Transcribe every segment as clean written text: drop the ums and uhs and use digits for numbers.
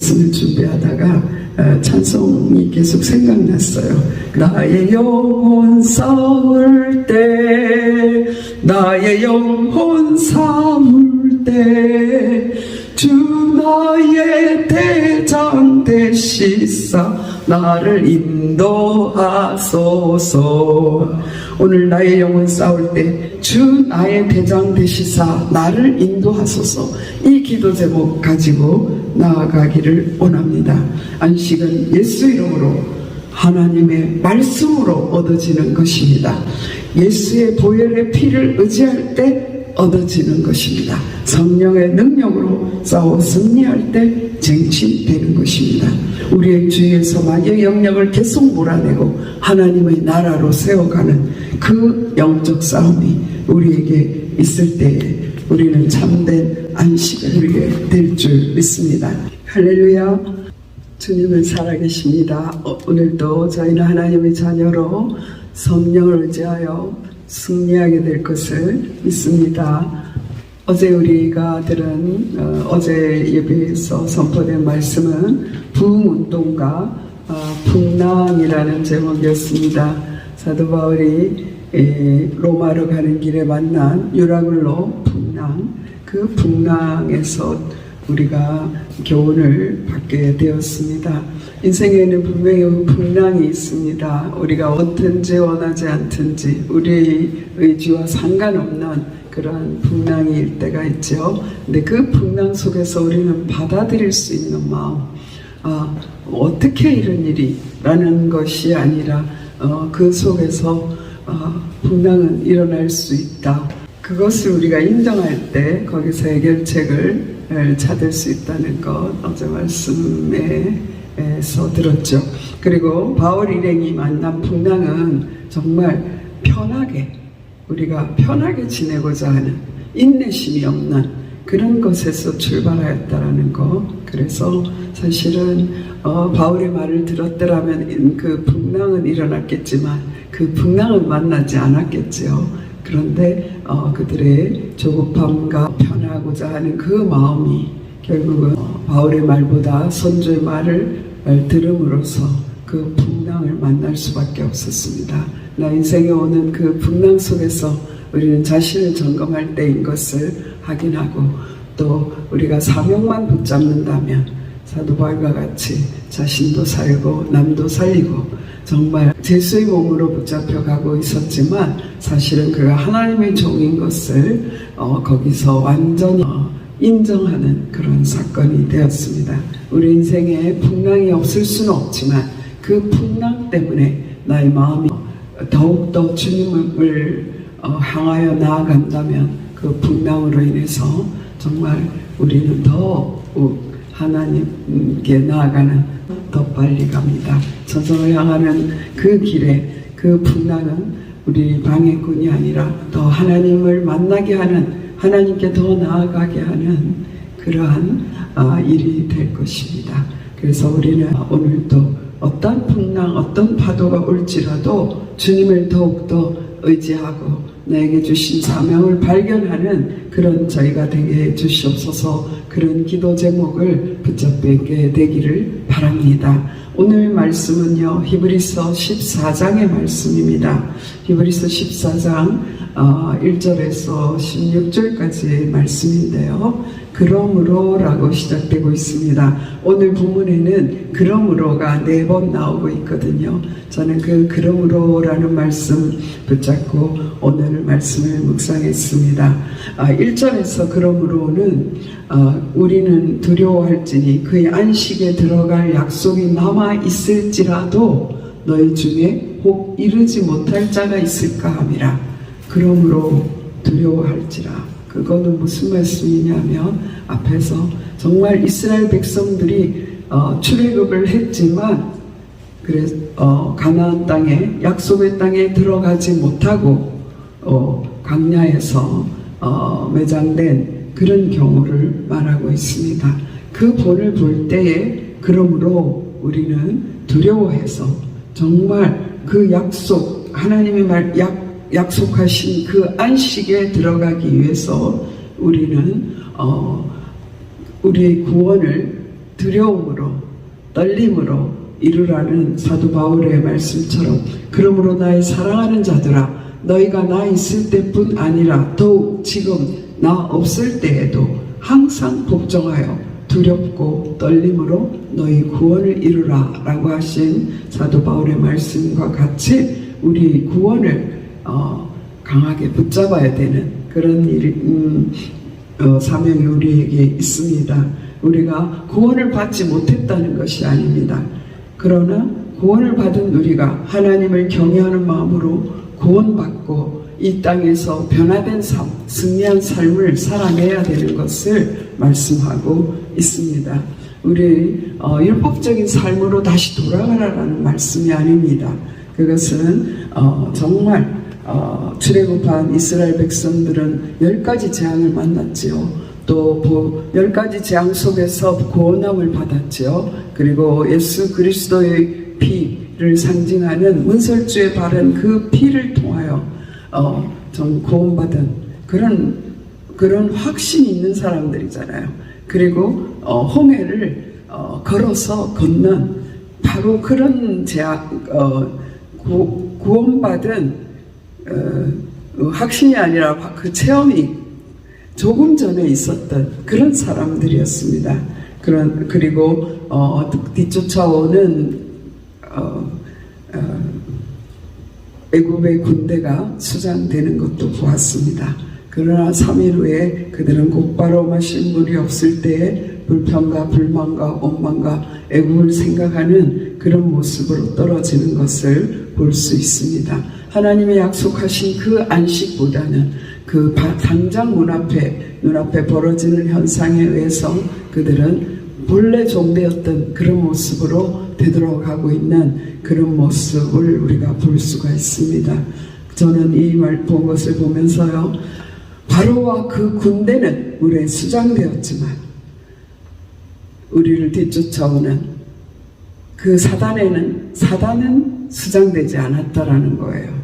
말씀을 준비하다가 찬송이 계속 생각났어요. 나의 영혼 싸울 때, 나의 영혼 싸울 때, 주 나의 대장 되시사 나를 인도하소서. 오늘 나의 영혼 싸울 때 주 나의 대장 되시사 나를 인도하소서. 이 기도 제목 가지고 나아가기를 원합니다. 안식은 예수 이름으로 하나님의 말씀으로 얻어지는 것입니다. 예수의 보혈의 피를 의지할 때 얻어지는 것입니다. 성령의 능력으로 싸워 승리할 때 쟁취되는 것입니다. 우리의 주위에서 마귀의 영역을 계속 몰아내고 하나님의 나라로 세워가는 그 영적 싸움이 우리에게 있을 때에 우리는 참된 안식을 누리게 될 줄 믿습니다. 할렐루야. 주님은 살아계십니다. 오늘도 저희는 하나님의 자녀로 성령을 의지하여 승리하게 될 것을 믿습니다. 어제 우리가 들은 어제 예배에서 선포된 말씀은 부흥운동과 풍랑이라는 제목이었습니다. 사도 바울이 로마로 가는 길에 만난 유라굴로 풍랑, 그 풍랑에서 우리가 교훈을 받게 되었습니다. 인생에는 분명히 풍랑이 있습니다. 우리가 어떤지 원하지 않든지 우리의 의지와 상관없는 그런 풍랑일 때가 있죠. 근데 그 풍랑 속에서 우리는 받아들일 수 있는 마음, 어떻게 이런 일이? 라는 것이 아니라 그 속에서 풍랑은 일어날 수 있다. 그것을 우리가 인정할 때 거기서 해결책을 찾을 수 있다는 것 어제 말씀에서 들었죠. 그리고 바울 일행이 만난 풍랑은 정말 편하게 우리가 편하게 지내고자 하는 인내심이 없는 그런 것에서 출발하였다라는 것. 그래서 사실은 바울의 말을 들었더라면 그 풍랑은 일어났겠지만 그 풍랑은 만나지 않았겠지요. 그런데 그들의 조급함과 편하고자 하는 그 마음이 결국은 바울의 말보다 선조의 말을 들음으로써 그 풍랑을 만날 수밖에 없었습니다. 나 인생에 오는 그 풍랑 속에서 우리는 자신을 점검할 때인 것을 확인하고 또 우리가 사명만 붙잡는다면 사도 바울과 같이 자신도 살고 남도 살리고 정말 예수의 몸으로 붙잡혀가고 있었지만 사실은 그가 하나님의 종인 것을 거기서 완전히 인정하는 그런 사건이 되었습니다. 우리 인생에 풍랑이 없을 수는 없지만 그 풍랑 때문에 나의 마음이 더욱더 주님을 향하여 나아간다면 그 풍랑으로 인해서 정말 우리는 더욱 하나님께 나아가는 더 빨리 갑니다. 천성을 향하는 그 길에 그 풍랑은 우리 방해꾼이 아니라 더 하나님을 만나게 하는 하나님께 더 나아가게 하는 그러한 일이 될 것입니다. 그래서 우리는 오늘도 어떤 풍랑 어떤 파도가 올지라도 주님을 더욱더 의지하고 나에게 주신 사명을 발견하는 그런 저희가 되게 해주시옵소서. 그런 기도 제목을 붙잡게 되기를 바랍니다. 오늘 말씀은요 히브리서 14장의 말씀입니다. 히브리서 14장 1절에서 16절까지의 말씀인데요. 그러므로 라고 시작되고 있습니다. 오늘 본문에는 그러므로가 4번 나오고 있거든요. 저는 그 그러므로 라는 말씀 붙잡고 오늘 말씀을 묵상했습니다. 1절에서 그러므로는 우리는 두려워할지니 그의 안식에 들어갈 약속이 남아 있을지라도 너희 중에 혹 이르지 못할 자가 있을까 함이라. 그러므로 두려워할지라. 그거는 무슨 말씀이냐면 앞에서 정말 이스라엘 백성들이 출애굽을 했지만 가나안 땅에 약속의 땅에 들어가지 못하고 광야에서 매장된 그런 경우를 말하고 있습니다. 그 본을 볼 때에 그러므로 우리는 두려워해서 정말 그 약속 하나님의 약속하신 그 안식에 들어가기 위해서 우리는 우리의 구원을 두려움으로 떨림으로 이루라는 사도 바울의 말씀처럼, 그러므로 나의 사랑하는 자들아, 너희가 나 있을 때뿐 아니라 더욱 지금 나 없을 때에도 항상 복종하여 두렵고 떨림으로 너희 구원을 이루라 라고 하신 사도 바울의 말씀과 같이 우리 구원을 강하게 붙잡아야 되는 그런 사명이 우리에게 있습니다. 우리가 구원을 받지 못했다는 것이 아닙니다. 그러나 구원을 받은 우리가 하나님을 경외하는 마음으로 구원받고 이 땅에서 변화된 삶, 승리한 삶을 살아내야 되는 것을 말씀하고 있습니다. 우리 율법적인 삶으로 다시 돌아가라라는 말씀이 아닙니다. 그것은 정말 출애굽한 이스라엘 백성들은 10가지 재앙을 만났지요. 또 10가지 재앙 속에서 구원함을 받았지요. 그리고 예수 그리스도의 피를 상징하는 문설주에 바른 그 피를 통하여 좀 구원받은 그런 확신이 있는 사람들이잖아요. 그리고 홍해를 걸어서 건넌 바로 그런 구원받은 확신이 아니라 그 체험이 조금 전에 있었던 그런 사람들이었습니다. 그리고 뒤쫓아오는 애굽의 군대가 수장되는 것도 보았습니다. 그러나 3일 후에 그들은 곧바로 마실 물이 없을 때에 불평과 불만과 원망과 애굽을 생각하는 그런 모습으로 떨어지는 것을 볼 수 있습니다. 하나님의 약속하신 그 안식보다는 그 당장 눈앞에 벌어지는 현상에 의해서 그들은 본래 종되었던 그런 모습으로 되돌아가고 있는 그런 모습을 우리가 볼 수가 있습니다. 저는 이 본 것을 보면서요, 바로와 그 군대는 물에 수장되었지만 우리를 뒤쫓아오는 그 사단은 수장되지 않았다라는 거예요.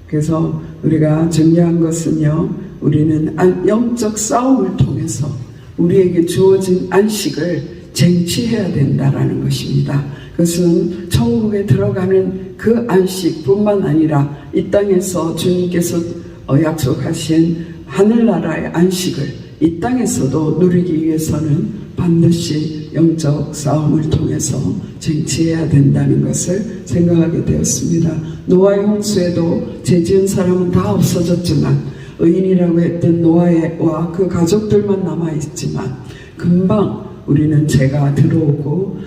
그래서 우리가 중요한 것은요, 우리는 영적 싸움을 통해서 우리에게 주어진 안식을 쟁취해야 된다라는 것입니다. 그것은 천국에 들어가는 그 안식뿐만 아니라 이 땅에서 주님께서 약속하신 하늘나라의 안식을 이 땅에서도 누리기 위해서는 반드시 영적 싸움을 통해서 쟁취해야 된다는 것을 생각하게 되었습니다. 노아의 홍수에도 죄 지은 사람은 다 없어졌지만 의인이라고 했던 노아와 그 가족들만 남아있지만 금방 우리는 죄가 들어오고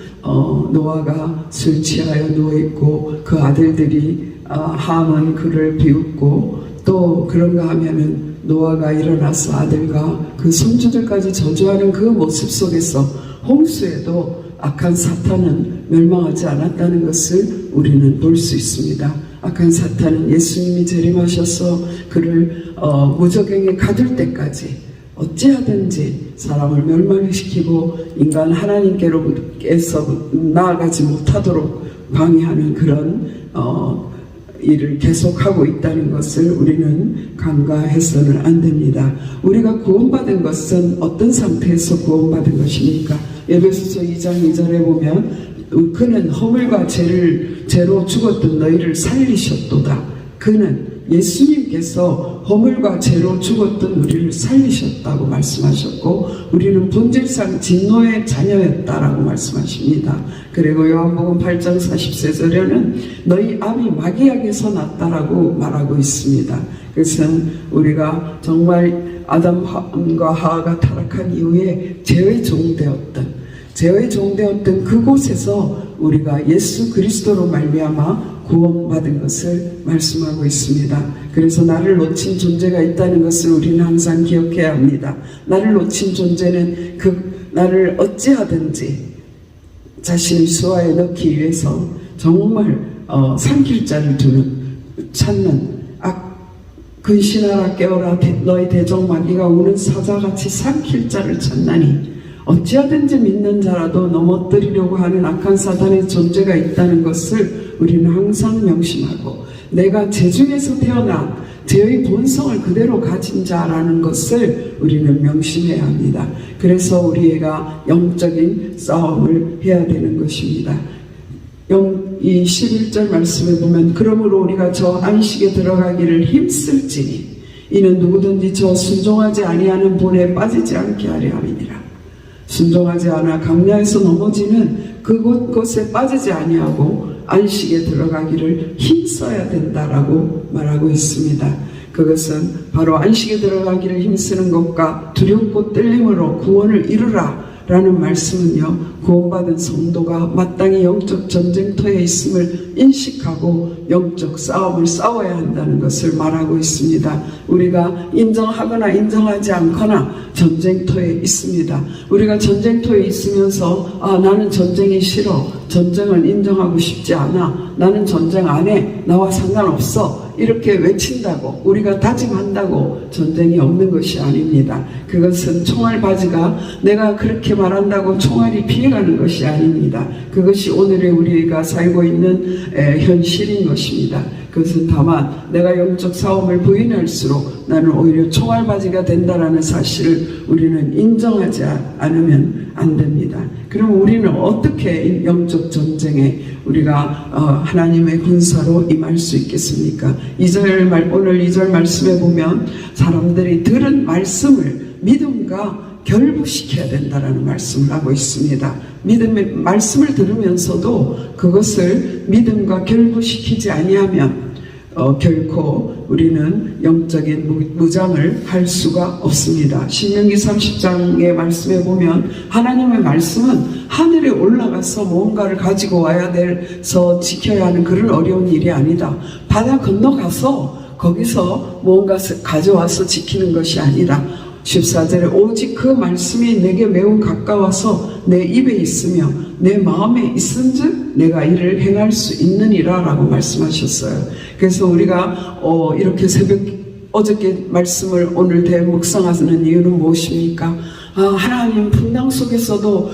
노아가 술 취하여 누워있고 그 아들들이 함은 그를 비웃고 또 그런가 하면은 노아가 일어나서 아들과 그 손주들까지 저주하는 그 모습 속에서 홍수에도 악한 사탄은 멸망하지 않았다는 것을 우리는 볼 수 있습니다. 악한 사탄은 예수님이 재림하셔서 그를 무저갱에 가둘 때까지 어찌하든지 사람을 멸망시키고 인간 하나님께로서 나아가지 못하도록 방해하는 그런 일을 계속하고 있다는 것을 우리는 간과해서는 안 됩니다. 우리가 구원받은 것은 어떤 상태에서 구원받은 것입니까? 에베소서 2장 2절에 보면 그는 허물과 죄로 죽었던 너희를 살리셨도다. 그는 예수님께서 허물과 죄로 죽었던 우리를 살리셨다고 말씀하셨고 우리는 본질상 진노의 자녀였다라고 말씀하십니다. 그리고 요한복음 8장 40절에는 너희 암이 마귀에게서 났다라고 말하고 있습니다. 그것은 우리가 정말 아담과 하와가 타락한 이후에 죄의 종되었던 그곳에서 우리가 예수 그리스도로 말미암아 구원받은 것을 말씀하고 있습니다. 그래서 나를 놓친 존재가 있다는 것을 우리는 항상 기억해야 합니다. 나를 놓친 존재는 나를 어찌하든지 자신의 수하에 넣기 위해서 정말 삼킬 자를 찾는 근신하라 깨어라 너희 대적 마귀가 우는 사자같이 삼킬 자를 찾나니 어찌하든지 믿는 자라도 넘어뜨리려고 하는 악한 사단의 존재가 있다는 것을 우리는 항상 명심하고 내가 죄 중에서 태어나 저의 본성을 그대로 가진 자라는 것을 우리는 명심해야 합니다. 그래서 우리가 영적인 싸움을 해야 되는 것입니다. 이 11절 말씀에 보면 그러므로 우리가 저 안식에 들어가기를 힘쓸지니 이는 누구든지 저 순종하지 아니하는 본에 빠지지 않게 하려 함이니라. 순종하지 않아 강야에서 넘어지는 그곳에 빠지지 아니하고 안식에 들어가기를 힘써야 된다라고 말하고 있습니다. 그것은 바로 안식에 들어가기를 힘쓰는 것과 두렵고 떨림으로 구원을 이루라 라는 말씀은요, 구원받은 성도가 마땅히 영적 전쟁터에 있음을 인식하고 영적 싸움을 싸워야 한다는 것을 말하고 있습니다. 우리가 인정하거나 인정하지 않거나 전쟁터에 있습니다. 우리가 전쟁터에 있으면서 나는 전쟁이 싫어, 전쟁을 인정하고 싶지 않아, 나는 전쟁 안 해, 나와 상관없어 이렇게 외친다고, 우리가 다짐한다고 전쟁이 없는 것이 아닙니다. 그것은 총알바지가 내가 그렇게 말한다고 총알이 피해가는 것이 아닙니다. 그것이 오늘의 우리가 살고 있는 현실인 것입니다. 그것은 다만 내가 영적 싸움을 부인할수록 나는 오히려 총알바지가 된다라는 사실을 우리는 인정하지 않으면 안 됩니다. 그럼 우리는 어떻게 영적 전쟁에 우리가 하나님의 군사로 임할 수 있겠습니까? 오늘 2절 말씀에 보면 사람들이 들은 말씀을 믿음과 결부시켜야 된다라는 말씀을 하고 있습니다. 믿음의 말씀을 들으면서도 그것을 믿음과 결부시키지 아니하면 결코 우리는 영적인 무장을 할 수가 없습니다. 신명기 30장의 말씀에 보면 하나님의 말씀은 하늘에 올라가서 무언가를 가지고 와야 돼서 지켜야 하는 그런 어려운 일이 아니다. 바다 건너가서 거기서 무언가 가져와서 지키는 것이 아니라 14절에 오직 그 말씀이 내게 매우 가까워서 내 입에 있으며 내 마음에 있은즉 내가 이를 행할 수 있느니라 라고 말씀하셨어요. 그래서 우리가 이렇게 어저께 말씀을 오늘 대묵상하는 이유는 무엇입니까? 하나님 풍랑 속에서도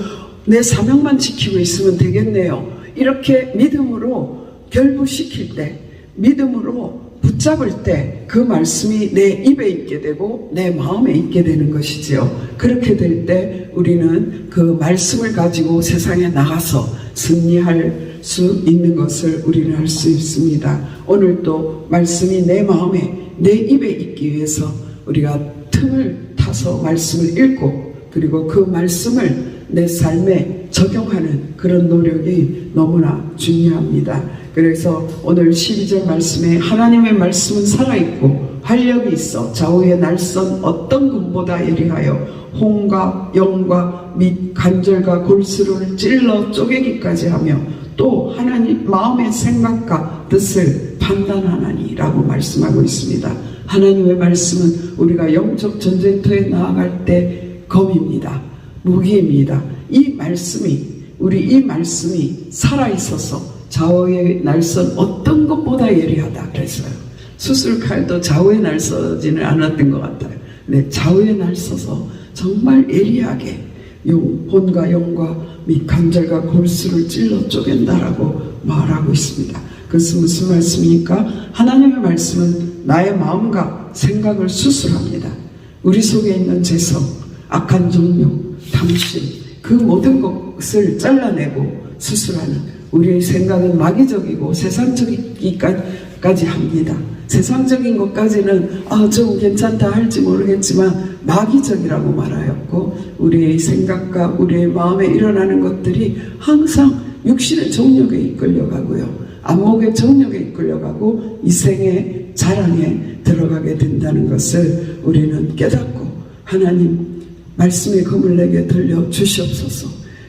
내 사명만 지키고 있으면 되겠네요. 이렇게 믿음으로 결부시킬 때, 믿음으로 붙잡을 때 그 말씀이 내 입에 있게 되고 내 마음에 있게 되는 것이지요. 그렇게 될 때 우리는 그 말씀을 가지고 세상에 나가서 승리할 수 있는 것을 우리는 할 수 있습니다. 오늘 또 말씀이 내 마음에 내 입에 있기 위해서 우리가 틈을 타서 말씀을 읽고 그리고 그 말씀을 내 삶에 적용하는 그런 노력이 너무나 중요합니다. 그래서 오늘 12절 말씀에 하나님의 말씀은 살아있고 활력이 있어 좌우의 날선 어떤 금보다 예리하여 홍과 영과 및 관절과 골수를 찔러 쪼개기까지 하며 또 하나님 마음의 생각과 뜻을 판단하나니 라고 말씀하고 있습니다. 하나님의 말씀은 우리가 영적 전쟁터에 나아갈 때 검입니다. 무기입니다. 이 말씀이 살아있어서 좌우의 날선 어떤 것보다 예리하다 그랬어요. 수술칼도 좌우에 날서지는 않았던 것 같아요. 근데 좌우에 날서서 정말 예리하게 혼과 영과 및 관절과 골수를 찔러 쪼갠다라고 말하고 있습니다. 그것은 무슨 말씀입니까? 하나님의 말씀은 나의 마음과 생각을 수술합니다. 우리 속에 있는 죄성, 악한 정욕, 탐심 그 모든 것을 잘라내고 수술하는, 우리의 생각은 마귀적이고 세상적이기까지 합니다. 세상적인 것까지는 좀 괜찮다 할지 모르겠지만 마귀적이라고 말하였고, 우리의 생각과 우리의 마음에 일어나는 것들이 항상 육신의 정욕에 이끌려가고요, 안목의 정욕에 이끌려가고 이생의 자랑에 들어가게 된다는 것을 우리는 깨닫고, 하나님 말씀의 검을 내게 들려 주시옵소서.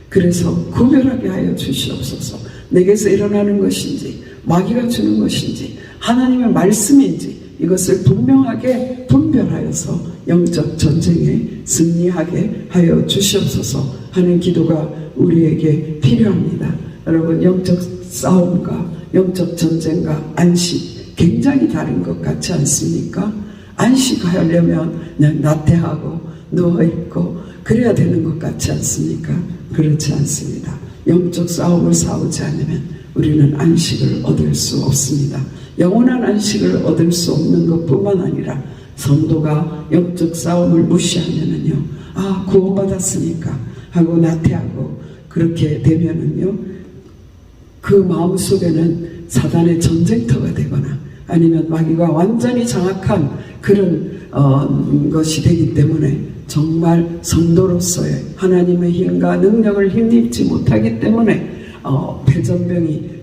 그래서 구별하게 하여 주시옵소서. 내게서 일어나는 것인지 마귀가 주는 것인지 하나님의 말씀인지 이것을 분명하게 분별하여서 영적 전쟁에 승리하게 하여 주시옵소서 하는 기도가 우리에게 필요합니다. 여러분, 영적 싸움과 영적 전쟁과 안식 굉장히 다른 것 같지 않습니까? 안식하려면 그냥 나태하고 누워있고 그래야 되는 것 같지 않습니까? 그렇지 않습니다. 영적 싸움을 싸우지 않으면 우리는 안식을 얻을 수 없습니다. 영원한 안식을 얻을 수 없는 것뿐만 아니라 성도가 영적 싸움을 무시하면은요, 구원받았으니까 하고 나태하고 그렇게 되면은요, 그 마음속에는 사단의 전쟁터가 되거나 아니면 마귀가 완전히 장악한 그런 것이 되기 때문에 정말 성도로서의 하나님의 힘과 능력을 힘입지 못하기 때문에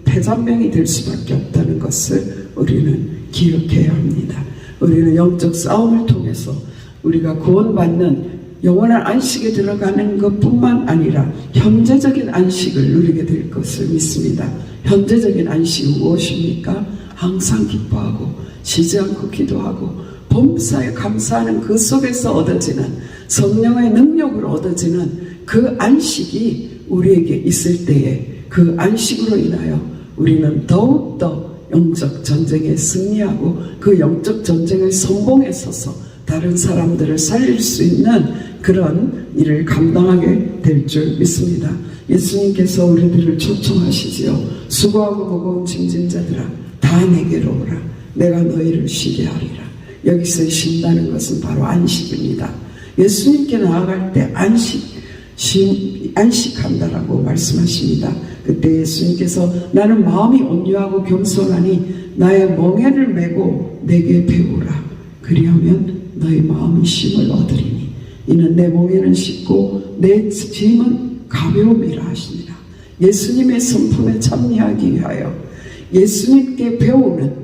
패잔병이 될 수밖에 없다는 것을 우리는 기억해야 합니다. 우리는 영적 싸움을 통해서 우리가 구원받는 영원한 안식에 들어가는 것뿐만 아니라 현재적인 안식을 누리게 될 것을 믿습니다. 현재적인 안식은 무엇입니까? 항상 기뻐하고 쉬지 않고 기도하고 범사에 감사하는 그 속에서 얻어지는 성령의 능력으로 얻어지는 그 안식이 우리에게 있을 때에 그 안식으로 인하여 우리는 더욱더 영적 전쟁에 승리하고 그 영적 전쟁의 선봉에 서서 다른 사람들을 살릴 수 있는 그런 일을 감당하게 될 줄 믿습니다. 예수님께서 우리들을 초청하시지요. 수고하고 무거운 짐진 자들아 다 내게로 오라. 내가 너희를 쉬게 하리라. 여기서 쉰다는 것은 바로 안식입니다. 예수님께 나아갈 때 안식한다라고 말씀하십니다. 그때 예수님께서 나는 마음이 온유하고 겸손하니 나의 멍에를 메고 내게 배우라. 그리하면 너의 마음이 쉼을 얻으리니 이는 내 멍에는 쉽고 내 짐은 가벼움이라 하시니라. 예수님의 성품에 참여하기 위하여 예수님께 배우는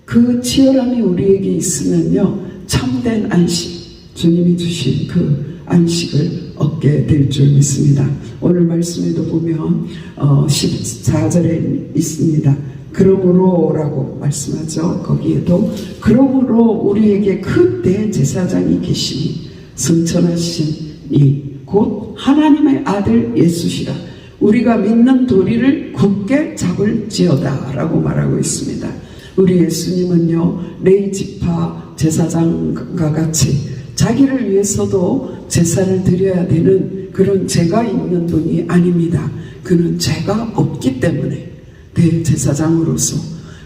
그 치열함이 우리에게 있으면요, 참된 안식, 주님이 주신 그 안식을 얻게 될 줄 믿습니다. 오늘 말씀에도 보면 14절에 있습니다. 그러므로라고 말씀하죠. 거기에도 그러므로 우리에게 큰 대제사장이 계시니 성천하신 이 곧 하나님의 아들 예수시라. 우리가 믿는 도리를 굳게 잡을지어다 라고 말하고 있습니다. 우리 예수님은요, 레위지파 제사장과 같이 자기를 위해서도 제사를 드려야 되는 그런 죄가 있는 분이 아닙니다. 그는 죄가 없기 때문에 대제사장으로서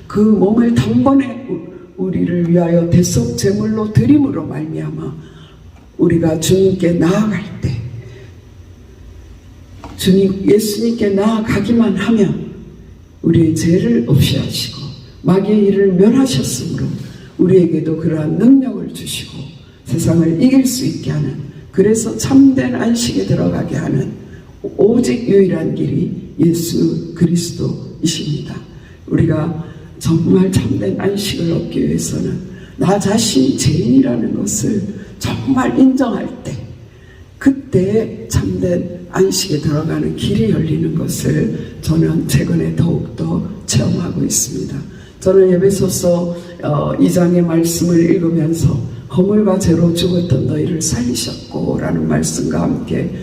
그 몸을 단번에 우리를 위하여 대속 제물로 드림으로 말미암아 우리가 주님께 나아갈 때 예수님께 나아가기만 하면 우리의 죄를 없이 하시고 마귀의 일을 멸하셨으므로 우리에게도 그러한 능력을 주시고 세상을 이길 수 있게 하는, 그래서 참된 안식에 들어가게 하는 오직 유일한 길이 예수 그리스도이십니다. 우리가 정말 참된 안식을 얻기 위해서는 나 자신이 죄인이라는 것을 정말 인정할 때, 그때 참된 안식에 들어가는 길이 열리는 것을 저는 최근에 더욱더 체험하고 있습니다. 저는 에베소서 2장의 말씀을 읽으면서 허물과 죄로 죽었던 너희를 살리셨고 라는 말씀과 함께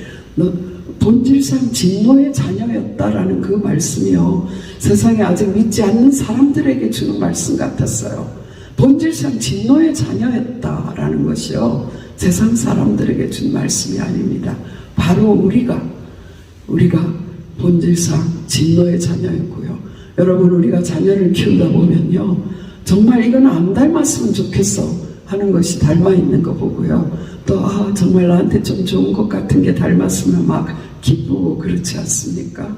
본질상 진노의 자녀였다라는 그 말씀이요, 세상에 아직 믿지 않는 사람들에게 주는 말씀 같았어요. 본질상 진노의 자녀였다라는 것이요, 세상 사람들에게 준 말씀이 아닙니다. 바로 우리가 본질상 진노의 자녀였고요. 여러분, 우리가 자녀를 키우다 보면요, 정말 이건 안 닮았으면 좋겠어 하는 것이 닮아 있는 거 보고요, 또 정말 나한테 좀 좋은 것 같은 게 닮았으면 막 기쁘고 그렇지 않습니까?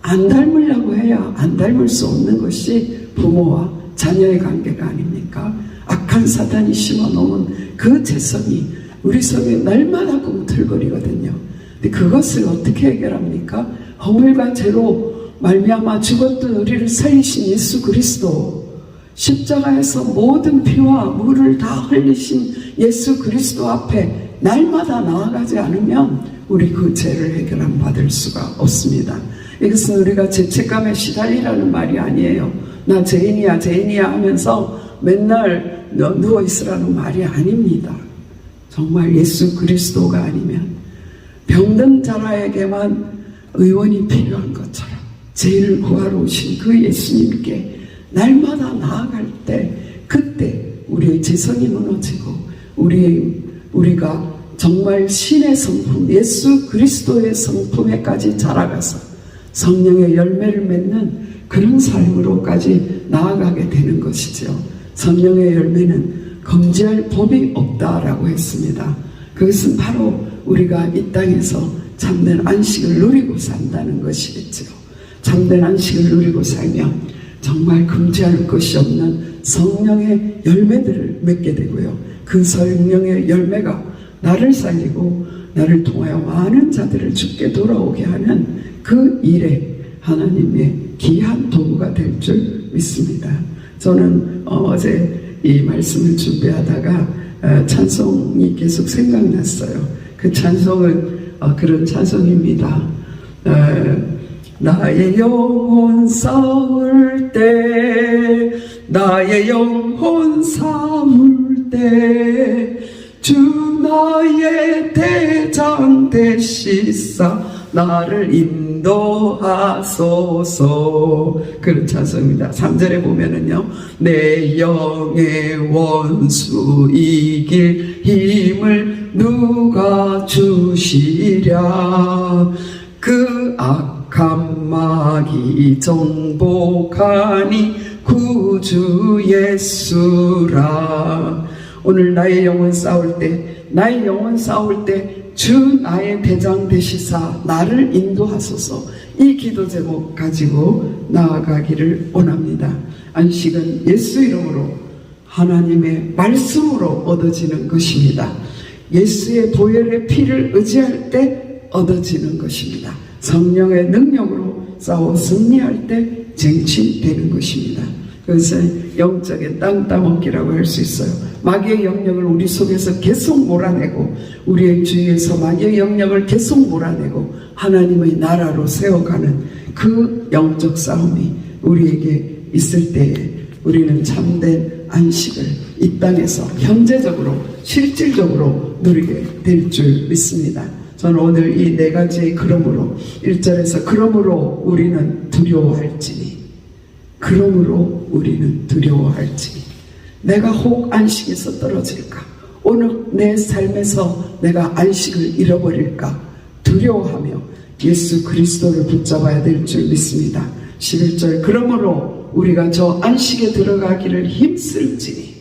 안 닮으려고 해야 안 닮을 수 없는 것이 부모와 자녀의 관계가 아닙니까? 악한 사단이 심어놓은 그 재성이 우리 속에 날마다 꿈틀거리거든요. 근데 그것을 어떻게 해결합니까? 허물과 죄로 말미암아 죽었던 우리를 살리신 예수 그리스도, 십자가에서 모든 피와 물을 다 흘리신 예수 그리스도 앞에 날마다 나아가지 않으면 우리 그 죄를 해결함 받을 수가 없습니다. 이것은 우리가 죄책감에 시달리라는 말이 아니에요. 나 죄인이야 하면서 맨날 누워있으라는 말이 아닙니다. 정말 예수 그리스도가 아니면 병든 자라에게만 의원이 필요한 것처럼 죄를 구하러 오신 그 예수님께 날마다 나아갈 때, 그때 우리의 재성이 무너지고 우리가 정말 신의 성품, 예수 그리스도의 성품에까지 자라가서 성령의 열매를 맺는 그런 삶으로까지 나아가게 되는 것이죠. 성령의 열매는 금지할 법이 없다라고 했습니다. 그것은 바로 우리가 이 땅에서 참된 안식을 누리고 산다는 것이겠죠. 참된 안식을 누리고 살면 정말 금지할 것이 없는 성령의 열매들을 맺게 되고요. 그 성령의 열매가 나를 살리고 나를 통하여 많은 자들을 주께 돌아오게 하는 그 일에 하나님의 귀한 도구가 될 줄 믿습니다. 저는 어제 이 말씀을 준비하다가 찬송이 계속 생각났어요. 그 찬송은 그런 찬송입니다. 나의 영혼 싸울 때, 나의 영혼 싸울 때, 주 나의 대장 되시사 나를 인도하소서. 그런 찬송입니다. 3절에 보면은요, 내 영의 원수 이길 힘을 누가 주시랴. 그 악한 마귀 정복하니 구주 예수라. 오늘 나의 영혼 싸울 때, 나의 영혼 싸울 때 주 나의 대장 되시사 나를 인도하소서. 이 기도 제목 가지고 나아가기를 원합니다. 안식은 예수 이름으로 하나님의 말씀으로 얻어지는 것입니다. 예수의 보혈의 피를 의지할 때 얻어지는 것입니다. 성령의 능력으로 싸워 승리할 때 쟁취되는 것입니다. 그것은 영적인 땅 따먹기라고 할 수 있어요. 마귀의 영역을 우리 속에서 계속 몰아내고, 우리의 주위에서 마귀의 영역을 계속 몰아내고 하나님의 나라로 세워가는 그 영적 싸움이 우리에게 있을 때에 우리는 참된 안식을 이 땅에서 현재적으로 실질적으로 누리게 될 줄 믿습니다. 저는 오늘 이 네 가지의 그러므로, 1절에서 그러므로 우리는 두려워할지니, 그러므로 우리는 두려워할지니, 내가 혹 안식에서 떨어질까, 오늘 내 삶에서 내가 안식을 잃어버릴까 두려워하며 예수 그리스도를 붙잡아야 될 줄 믿습니다. 11절, 그러므로 우리가 저 안식에 들어가기를 힘쓸지니,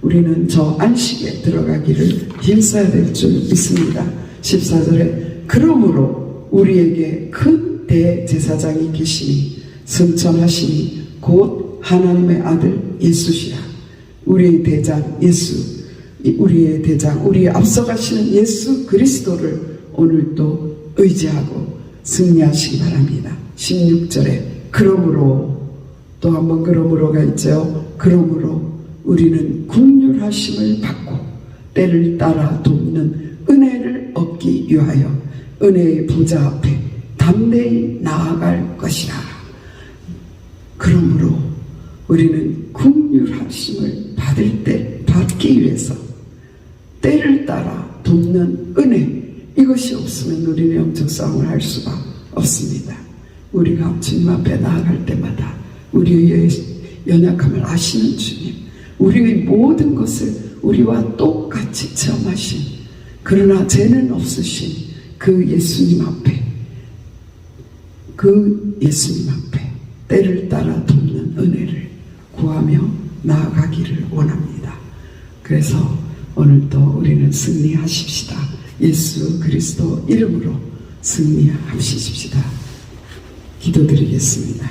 우리는 저 안식에 들어가기를 힘써야 될 줄 믿습니다. 14절에 그러므로 우리에게 큰 대제사장이 계시니 승천하시니 곧 하나님의 아들 예수시라. 우리의 대장 예수, 우리의 대장, 우리의 앞서가시는 예수 그리스도를 오늘도 의지하고 승리하시기 바랍니다. 16절에 그러므로, 또 한 번 그러므로가 있죠. 그러므로 우리는 긍휼하심을 받고 때를 따라 돕는 은혜를 얻기 위하여 은혜의 보좌 앞에 담대히 나아갈 것이라. 그러므로 우리는 긍휼하심을 받기 위해서 때를 따라 돕는 은혜, 이것이 없으면 우리는 영적 싸움을 할 수가 없습니다. 우리가 주님 앞에 나아갈 때마다 우리의 연약함을 아시는 주님, 우리의 모든 것을 우리와 똑같이 체험하신, 그러나 죄는 없으신 그 예수님 앞에, 그 예수님 앞에 때를 따라 돕는 은혜를 구하며 나아가기를 원합니다. 그래서 오늘도 우리는 승리하십시다. 예수 그리스도 이름으로 승리하십시다. 기도드리겠습니다.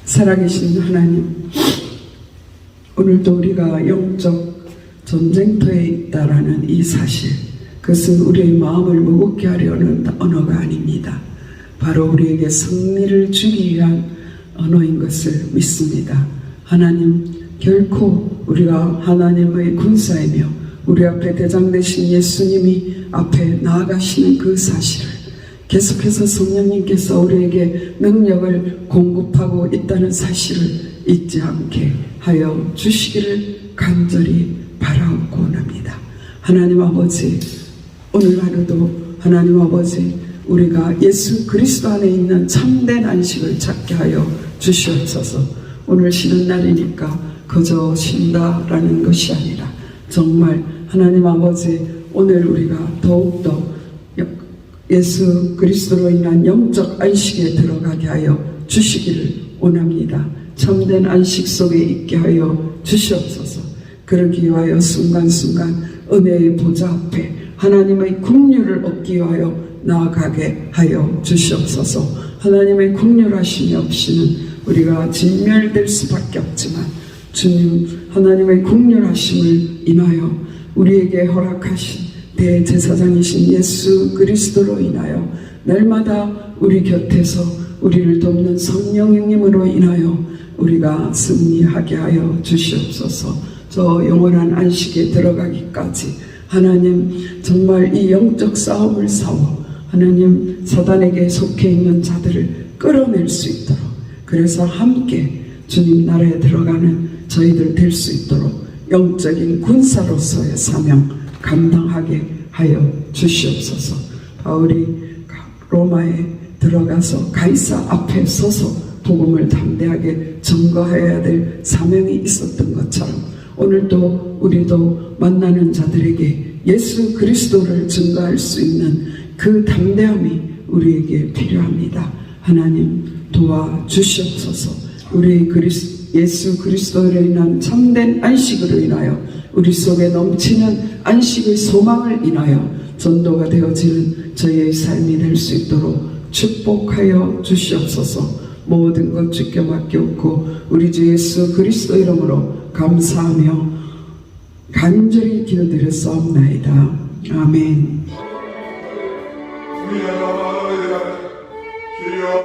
살아계신 하나님, 오늘도 우리가 영적 전쟁터에 있다라는 이 사실, 그것은 우리의 마음을 무겁게 하려는 언어가 아닙니다. 바로 우리에게 승리를 주기 위한 언어인 것을 믿습니다. 하나님, 결코 우리가 하나님의 군사이며 우리 앞에 대장 되신 예수님이 앞에 나아가시는 그 사실을 계속해서 성령님께서 우리에게 능력을 공급하고 있다는 사실을 잊지 않게 하여 주시기를 간절히 바라옵고 원합니다. 하나님 아버지, 오늘 하루도 하나님 아버지, 우리가 예수 그리스도 안에 있는 참된 안식을 찾게 하여 주시옵소서. 오늘 쉬는 날이니까 그저 쉰다라는 것이 아니라 정말 하나님 아버지, 오늘 우리가 더욱더 예수 그리스도로 인한 영적 안식에 들어가게 하여 주시기를 원합니다. 참된 안식 속에 있게 하여 주시옵소서. 그러기 위하여 순간순간 은혜의 보좌 앞에 하나님의 긍휼을 얻기 위하여 나아가게 하여 주시옵소서. 하나님의 긍휼하심이 없이는 우리가 진멸될 수밖에 없지만 주님 하나님의 긍휼하심을 인하여 우리에게 허락하신 대제사장이신 예수 그리스도로 인하여 날마다 우리 곁에서 우리를 돕는 성령님으로 인하여 우리가 승리하게 하여 주시옵소서. 저 영원한 안식에 들어가기까지 하나님 정말 이 영적 싸움을 싸워 하나님 사단에게 속해 있는 자들을 끌어낼 수 있도록, 그래서 함께 주님 나라에 들어가는 저희들 될 수 있도록 영적인 군사로서의 사명 감당하게 하여 주시옵소서. 바울이 로마에 들어가서 가이사 앞에 서서 복음을 담대하게 증거해야 될 사명이 있었던 것처럼 오늘도 우리도 만나는 자들에게 예수 그리스도를 증거할 수 있는 그 담대함이 우리에게 필요합니다. 하나님 도와주시옵소서. 우리 예수 그리스도로 인한 참된 안식으로 인하여 우리 속에 넘치는 안식의 소망을 인하여 전도가 되어지는 저희의 삶이 될 수 있도록 축복하여 주시옵소서. 모든 것 주께 맡겼고 우리 주 예수 그리스도 이름으로 감사하며 간절히 기도드렸사옵나이다. 아멘.